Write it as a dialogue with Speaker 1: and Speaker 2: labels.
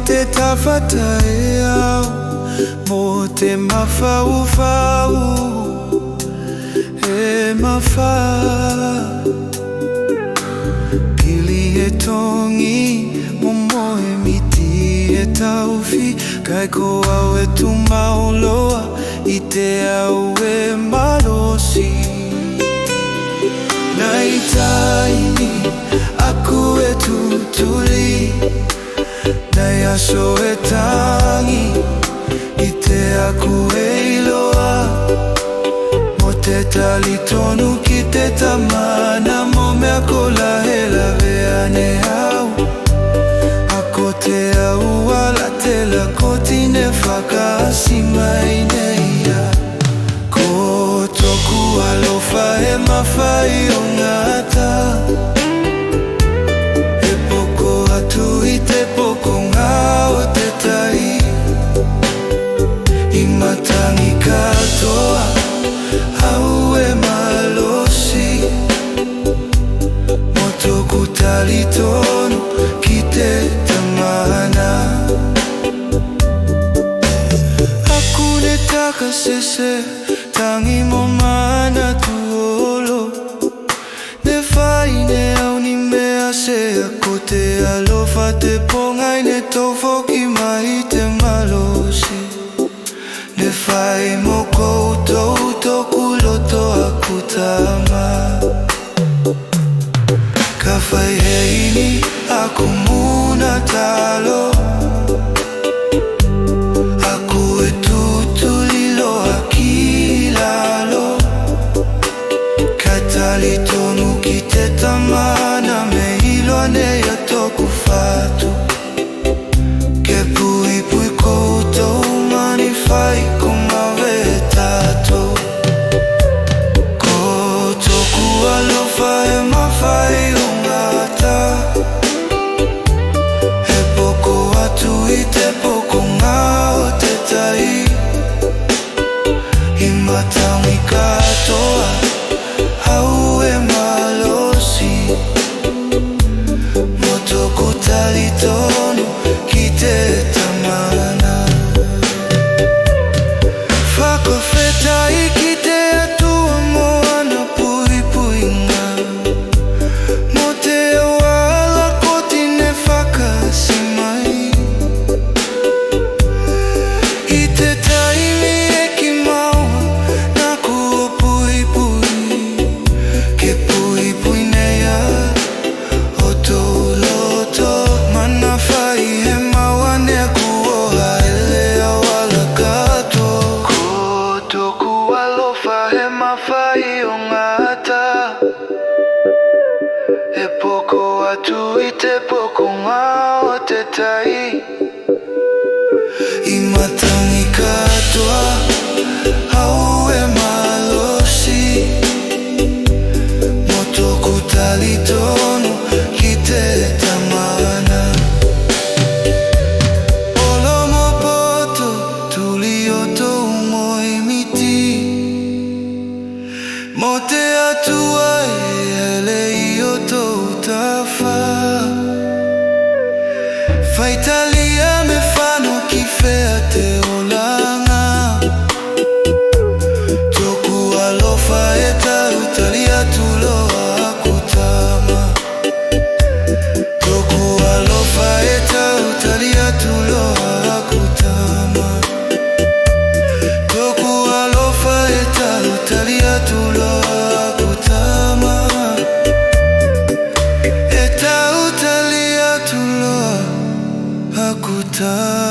Speaker 1: te tawhatai au mo te mawhauwhau e mawha. Pili e tongi mo moe miti e tauwhi, kai ko au e tu mauloa i te au e malosi. Nai taini aku e tutuli, nai aso e tangi i te aku e iloa. Mo te tali tonu ki te tamana, mo mea ko lahe lawe ane au. Ako te au ala te la koti ne whakaasi mai nei ia. Ko toku alofa e mawhai o ngata, e poko atu i te poko ngā o te tai. I matangi katoa au e malosi, mo toku tali tonu ki te tamana. Aku ne taka sese tangi mo mana tuolo, ne whai ne au ni mea se ako te alofa te pongai ne tofoki mai te malosi. Ne whai mo koutou toku loto aku tama, ka whai heini aku muna talo. Aku e tutuli loa ki lalo, kai tali tonu ki te tamana, me iloa nei a toku whatu. Ke pui pui koutou mani whai ko mawe e tātou. Ko toku alofa e mawhai o ngata, e poko atu i te poko ngā o te tai. I matangi katoa au e malosi, mo toku tali tonu ki te tamana. Whakawhetai ki te atua moana pui pui ngā, mo te awala koti ne whakaasi mai. I te taimi e ki maua nā kua pui pui, ke pui pui nei a o tō loto. Mana whai he maua nea kuoha e le awala katoa. Ko toku alofa he mawhai o ngata, e poko atu i te poko ngā o te tai. I matangi katoa au e malosi, mo toku tali tonu ki te tamana. Olo mo poto tuli o tou moe miti, mo te atua e ele i o tou tawha. Whaitalia me whano ki whea te olanga, toku alofa e taru tali atu loa aku tama. Toku alofa e taru tali atu loa aku tama. Toku alofa e taru tali atu loa aku tama. E tau tali atu loa aku tama.